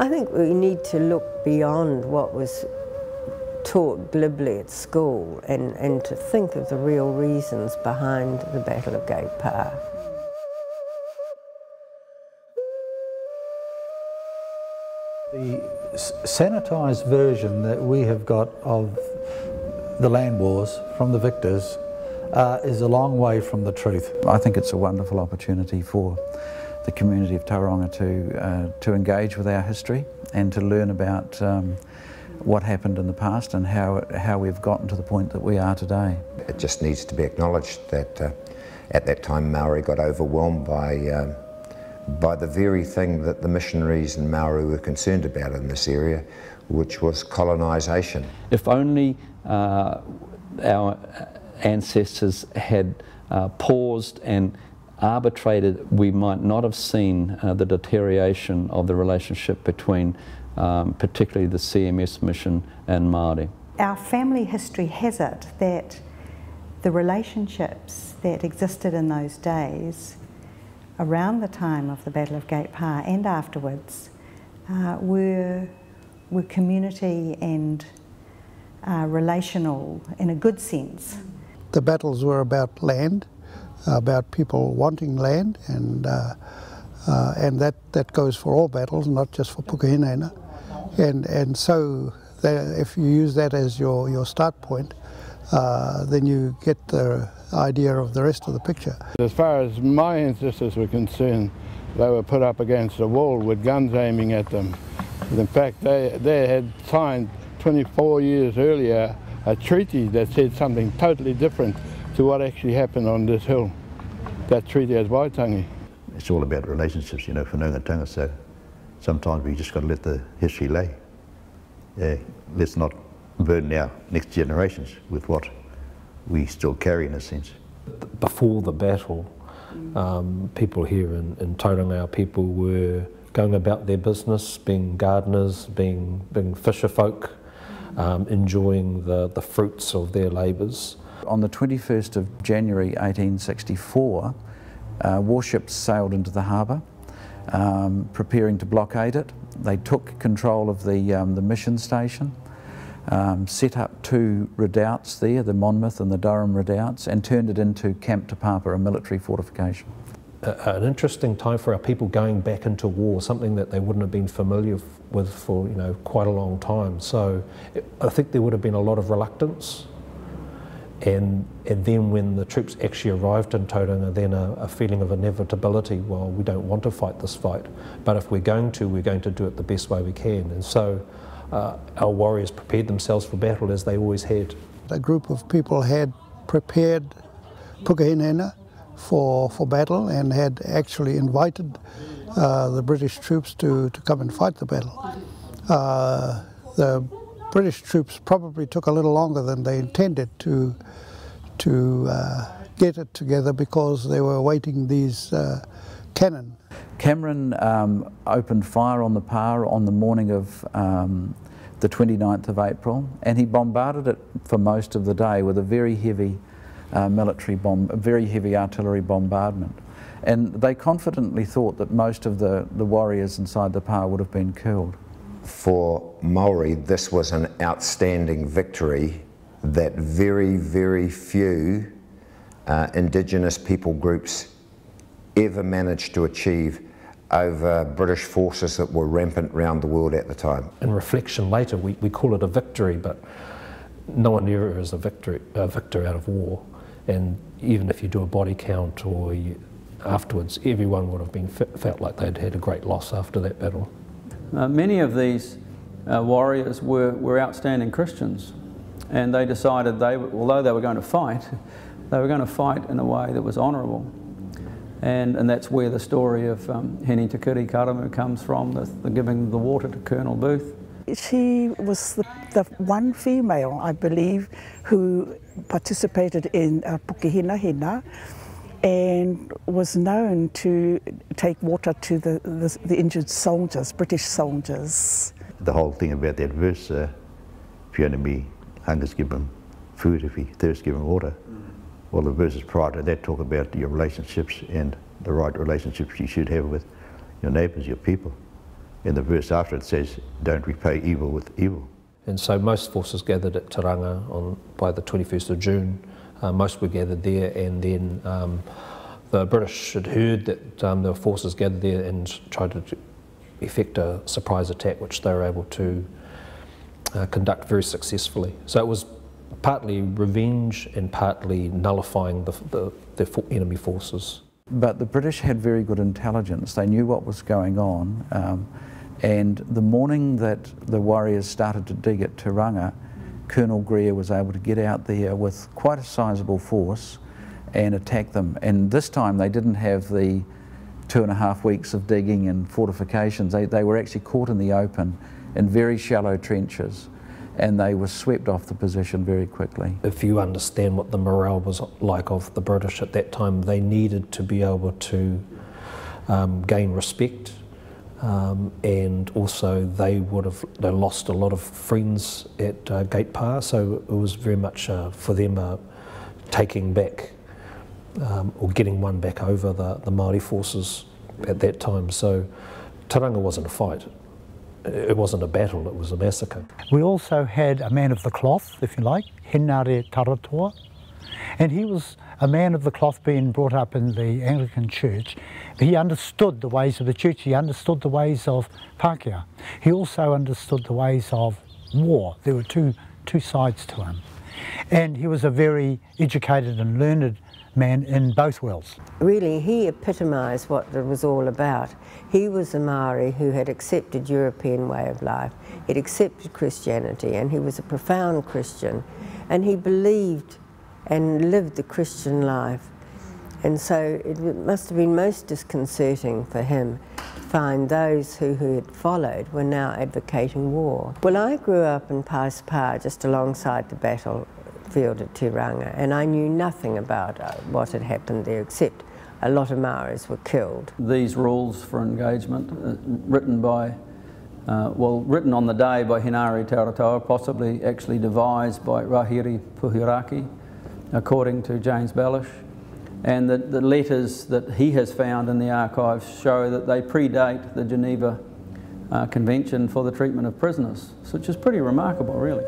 I think we need to look beyond what was taught glibly at school and to think of the real reasons behind the Battle of Gate Pa. The sanitised version that we have got of the land wars from the victors is a long way from the truth. I think it's a wonderful opportunity for the community of Tauranga to engage with our history and to learn about what happened in the past and how we've gotten to the point that we are today. It just needs to be acknowledged that at that time Maori got overwhelmed by the very thing that the missionaries and Maori were concerned about in this area, which was colonisation. If only our ancestors had paused and arbitrated, we might not have seen the deterioration of the relationship between particularly the CMS mission and Māori. Our family history has it that the relationships that existed in those days around the time of the Battle of Gate Pa and afterwards were community and relational in a good sense. The battles were about land, about people wanting land, and that goes for all battles, not just for Pukehinena. And so if you use that as your start point, then you get the idea of the rest of the picture. As far as my ancestors were concerned, they were put up against a wall with guns aiming at them. In fact, they had signed 24 years earlier a treaty that said something totally different to what actually happened on this hill. That treaty is Waitangi. It's all about relationships, you know, for Whangatanga, so sometimes we just got to let the history lay. Let's not burden our next generations with what we still carry in a sense. Before the battle, people here in Tauranga, people were going about their business, being gardeners, being fisher folk, enjoying the fruits of their labours. On the 21st of January 1864, warships sailed into the harbour, preparing to blockade it. They took control of the mission station, set up two redoubts there, the Monmouth and the Durham redoubts, and turned it into Camp Te Papa, a military fortification. An interesting time for our people going back into war, something that they wouldn't have been familiar with for quite a long time. So I think there would have been a lot of reluctance. And then when the troops actually arrived in Tauranga, then a feeling of inevitability, well, we don't want to fight this fight, but if we're going to do it the best way we can. And so our warriors prepared themselves for battle as they always had. A group of people had prepared Pukehinena for battle and had actually invited the British troops to come and fight the battle. The British troops probably took a little longer than they intended to get it together because they were awaiting these cannon. Cameron opened fire on the Pa on the morning of the 29th of April, and he bombarded it for most of the day with a very heavy very heavy artillery bombardment. And they confidently thought that most of the warriors inside the Pa would have been killed. For Maori, this was an outstanding victory that very, very few Indigenous people groups ever managed to achieve over British forces that were rampant around the world at the time. In reflection later, we call it a victory, but no one ever is a victor out of war. And even if you do a body count or afterwards, everyone would have felt like they'd had a great loss after that battle. Many of these warriors were outstanding Christians, and they decided although they were going to fight in a way that was honourable. And that's where the story of Heni Te Kiri Karamu comes from, the giving the water to Colonel Booth. She was the one female, I believe, who participated in Pukehinena and was known to take water to the injured soldiers, British soldiers. The whole thing about that verse, if you only hunger's give him food, if he thirsts give him water. Well, the verses prior to that talk about your relationships and the right relationships you should have with your neighbours, your people. in the verse after it says, don't repay evil with evil. And so most forces gathered at Tauranga by the 21st of June. Most were gathered there, and then the British had heard that there were forces gathered there and tried to effect a surprise attack, which they were able to conduct very successfully. So it was partly revenge and partly nullifying the enemy forces. But the British had very good intelligence. They knew what was going on. And the morning that the warriors started to dig at Tauranga, Colonel Greer was able to get out there with quite a sizable force and attack them. And this time they didn't have the 2.5 weeks of digging and fortifications. They were actually caught in the open in very shallow trenches, and they were swept off the position very quickly. If you understand what the morale was like of the British at that time, they needed to be able to gain respect. And also they lost a lot of friends at Gate Pa, so it was very much for them taking back or getting one back over the Māori forces at that time. So Tauranga wasn't a fight, it wasn't a battle, it was a massacre. We also had a man of the cloth, if you like, Henare Taratoa, and he was a man of the cloth, being brought up in the Anglican Church. He understood the ways of the church, he understood the ways of Pākehā. He also understood the ways of war. There were two sides to him. And he was a very educated and learned man in both worlds. Really, he epitomised what it was all about. He was a Māori who had accepted European way of life, he'd accepted Christianity, and he was a profound Christian, and he believed and lived the Christian life. And so it must have been most disconcerting for him to find those who had followed were now advocating war. Well, I grew up in Paispa, just alongside the battlefield at Tauranga, and I knew nothing about what had happened there, except a lot of Maoris were killed. These rules for engagement, written written on the day by Henare Taratoa, possibly actually devised by Rahiri Puhiraki, according to James Bellish, and the letters that he has found in the archives show that they predate the Geneva Convention for the Treatment of Prisoners, which is pretty remarkable, really.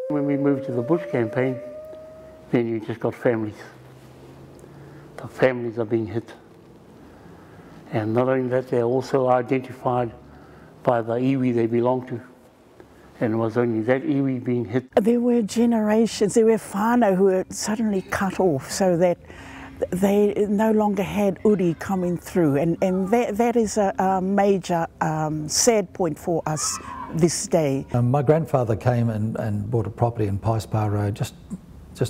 When we moved to the Bush campaign, then you just got families. The families are being hit. And not only that, they're also identified by the iwi they belong to. And it was only that iwi being hit. There were generations, there were whānau who were suddenly cut off so that they no longer had uri coming through. And that is a major sad point for us this day. My grandfather came and bought a property in Paispa Road, just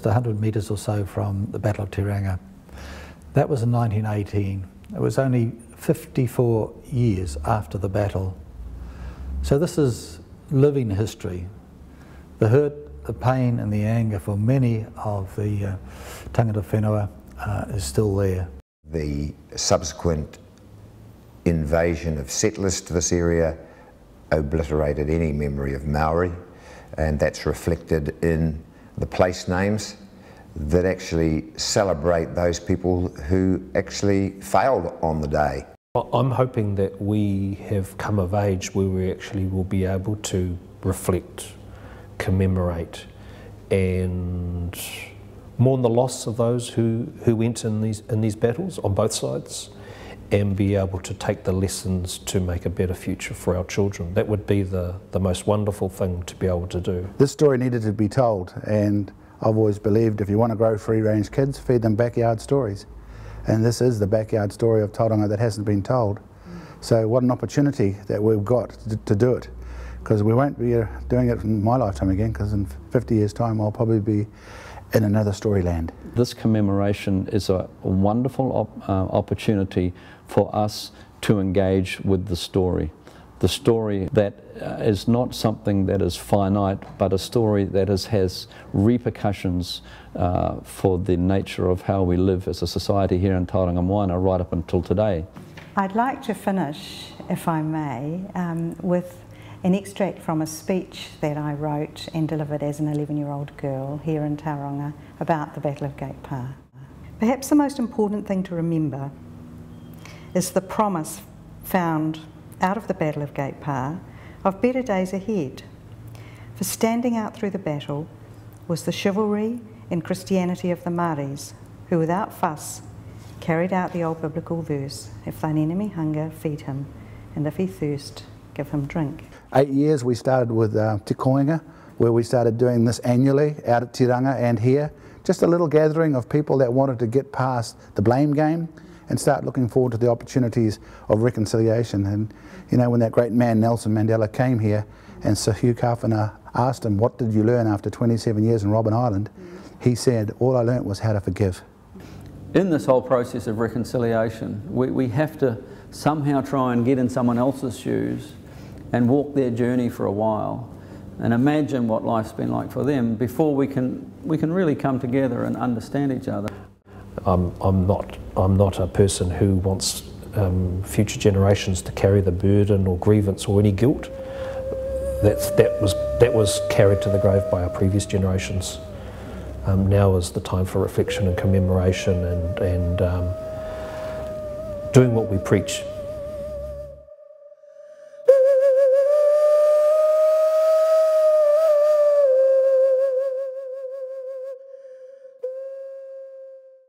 100 metres or so from the Battle of Tauranga. That was in 1918. It was only 54 years after the battle. So this is living history. The hurt, the pain and the anger for many of the tangata whenua is still there. The subsequent invasion of settlers to this area obliterated any memory of Maori, and that's reflected in the place names that actually celebrate those people who actually failed on the day. I'm hoping that we have come of age where we actually will be able to reflect, commemorate and mourn the loss of those who went in these battles on both sides, and be able to take the lessons to make a better future for our children. That would be the most wonderful thing to be able to do. This story needed to be told, and I've always believed if you want to grow free-range kids, feed them backyard stories. And this is the backyard story of Tauranga that hasn't been told. So what an opportunity that we've got to do it, because we won't be doing it in my lifetime again, because in 50 years' time I'll probably be in another storyland. This commemoration is a wonderful opportunity for us to engage with the story that is not something that is finite, but a story that has repercussions for the nature of how we live as a society here in Tauranga Moana right up until today. I'd like to finish, if I may, with an extract from a speech that I wrote and delivered as an 11-year-old girl here in Tauranga about the Battle of Gate Pa. Perhaps the most important thing to remember is the promise found out of the Battle of Gate Pa of better days ahead. For standing out through the battle was the chivalry and Christianity of the Māoris, who without fuss carried out the old biblical verse, if thine enemy hunger, feed him, and if he thirst, give him drink. 8 years we started with Te Koinga, where we started doing this annually out at Tauranga and here. Just a little gathering of people that wanted to get past the blame game and start looking forward to the opportunities of reconciliation. And you know, when that great man Nelson Mandela came here and Sir Hugh Carpenter asked him, what did you learn after 27 years in Robben Island? He said, all I learnt was how to forgive. In this whole process of reconciliation, we have to somehow try and get in someone else's shoes and walk their journey for a while and imagine what life's been like for them before we can really come together and understand each other. I'm not a person who wants future generations to carry the burden or grievance or any guilt that was carried to the grave by our previous generations. Now is the time for reflection and commemoration and doing what we preach.